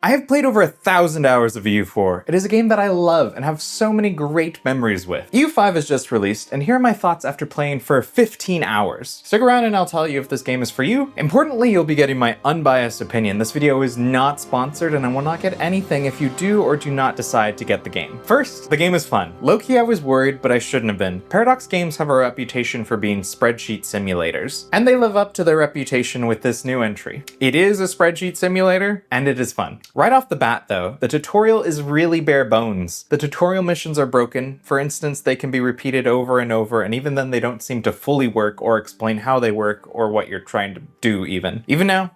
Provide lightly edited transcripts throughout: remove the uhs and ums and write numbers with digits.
I have played over 1,000 hours of EU4. It is a game that I love and have so many great memories with. EU5 is just released, and here are my thoughts after playing for 15 hours. Stick around and I'll tell you if this game is for you. Importantly, you'll be getting my unbiased opinion. This video is not sponsored, and I will not get anything if you do or do not decide to get the game. First, the game is fun. Low-key, I was worried, but I shouldn't have been. Paradox games have a reputation for being spreadsheet simulators, and they live up to their reputation with this new entry. It is a spreadsheet simulator, and it is fun. Right off the bat though, the tutorial is really bare bones. The tutorial missions are broken. For instance, they can be repeated over and over, and even then they don't seem to fully work or explain how they work or what you're trying to do even. Even now,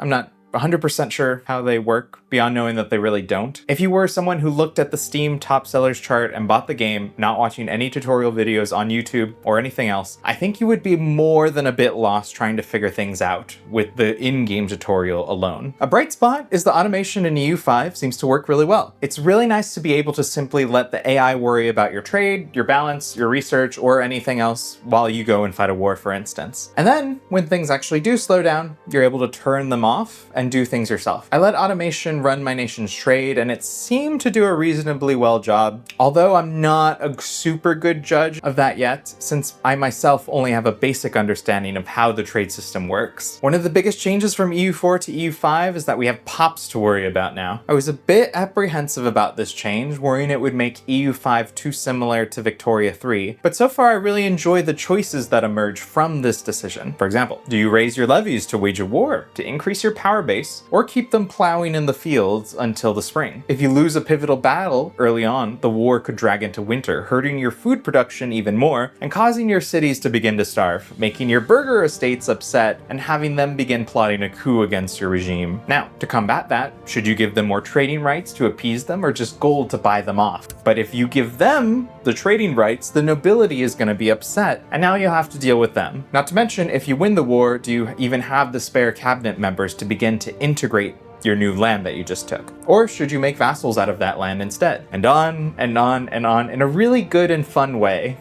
I'm not 100% sure how they work, beyond knowing that they really don't. If you were someone who looked at the Steam top sellers chart and bought the game, not watching any tutorial videos on YouTube or anything else, I think you would be more than a bit lost trying to figure things out with the in-game tutorial alone. A bright spot is the automation in EU5 seems to work really well. It's really nice to be able to simply let the AI worry about your trade, your balance, your research, or anything else while you go and fight a war, for instance. And then, when things actually do slow down, you're able to turn them off and do things yourself. I let automation run my nation's trade, and it seemed to do a reasonably well job, although I'm not a super good judge of that yet, since I myself only have a basic understanding of how the trade system works. One of the biggest changes from EU4 to EU5 is that we have pops to worry about now. I was a bit apprehensive about this change, worrying it would make EU5 too similar to Victoria 3, but so far I really enjoy the choices that emerge from this decision. For example, do you raise your levies to wage a war, to increase your power base, or keep them plowing in the fields until the spring? If you lose a pivotal battle early on, the war could drag into winter, hurting your food production even more and causing your cities to begin to starve, making your burger estates upset and having them begin plotting a coup against your regime. Now, to combat that, should you give them more trading rights to appease them or just gold to buy them off? But if you give them the trading rights, the nobility is going to be upset, and now you'll have to deal with them. Not to mention, if you win the war, do you even have the spare cabinet members to begin to integrate your new land that you just took? Or should you make vassals out of that land instead? And on and on and on in a really good and fun way.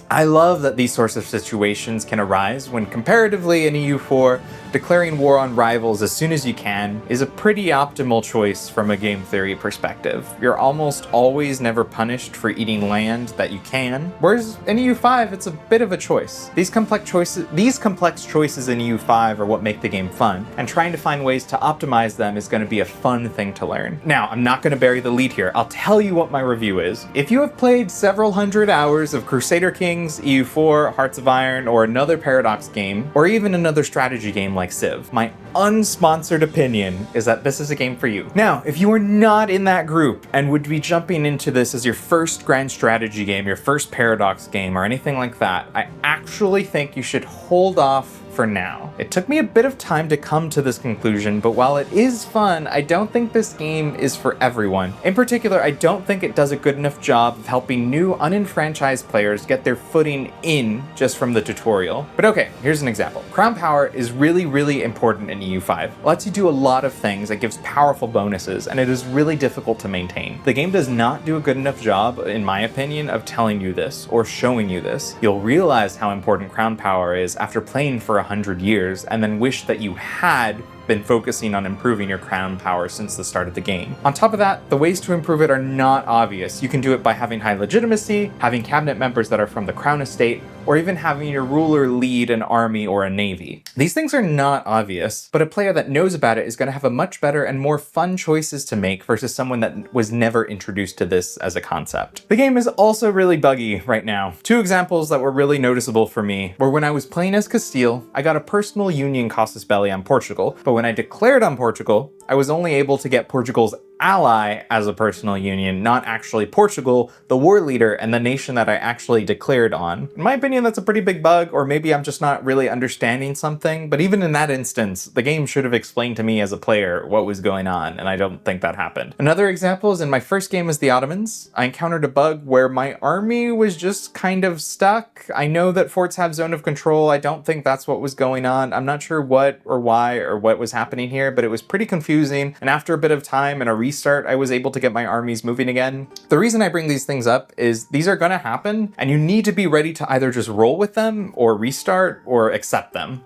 I love that these sorts of situations can arise when comparatively in EU4, declaring war on rivals as soon as you can is a pretty optimal choice from a game theory perspective. You're almost always never punished for eating land that you can, whereas in EU5 it's a bit of a choice. These complex choices in EU5 are what make the game fun, and trying to find ways to optimize them is going to be a fun thing to learn. Now, I'm not going to bury the lead here. I'll tell you what my review is. If you have played several hundred hours of Crusader Kings, EU4, Hearts of Iron, or another Paradox game, or even another strategy game like Civ, my unsponsored opinion is that this is a game for you. Now, if you are not in that group and would be jumping into this as your first grand strategy game, your first Paradox game, or anything like that, I actually think you should hold off for now. It took me a bit of time to come to this conclusion, but while it is fun, I don't think this game is for everyone. In particular, I don't think it does a good enough job of helping new unenfranchised players get their footing in just from the tutorial. But okay, here's an example. Crown power is really important in EU5. It lets you do a lot of things, it gives powerful bonuses, and it is really difficult to maintain. The game does not do a good enough job, in my opinion, of telling you this or showing you this. You'll realize how important crown power is after playing for 100 years and then wish that you had been focusing on improving your crown power since the start of the game. On top of that, the ways to improve it are not obvious. You can do it by having high legitimacy, having cabinet members that are from the crown estate, or even having your ruler lead an army or a navy. These things are not obvious, but a player that knows about it is going to have a much better and more fun choices to make versus someone that was never introduced to this as a concept. The game is also really buggy right now. Two examples that were really noticeable for me were when I was playing as Castile, I got a personal union casus belli on Portugal, but when I declared on Portugal, I was only able to get Portugal's ally as a personal union, not actually Portugal, the war leader, and the nation that I actually declared on. In my opinion, that's a pretty big bug, or maybe I'm just not really understanding something, but even in that instance, the game should have explained to me as a player what was going on, and I don't think that happened. Another example is in my first game as the Ottomans, I encountered a bug where my army was just kind of stuck. I know that forts have zone of control, I don't think that's what was going on. I'm not sure what or why or what was happening here, but it was pretty confusing choosing, and after a bit of time and a restart, I was able to get my armies moving again. The reason I bring these things up is these are gonna happen, and you need to be ready to either just roll with them or restart or accept them.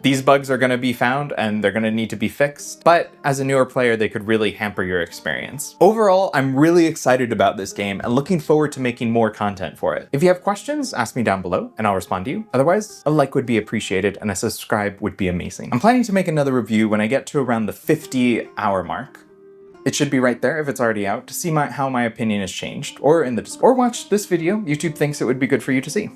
These bugs are gonna be found and they're gonna need to be fixed, but as a newer player, they could really hamper your experience. Overall, I'm really excited about this game and looking forward to making more content for it. If you have questions, ask me down below and I'll respond to you. Otherwise, a like would be appreciated and a subscribe would be amazing. I'm planning to make another review when I get to around the 50-hour mark. It should be right there if it's already out to see how my opinion has changed, or watch this video YouTube thinks it would be good for you to see.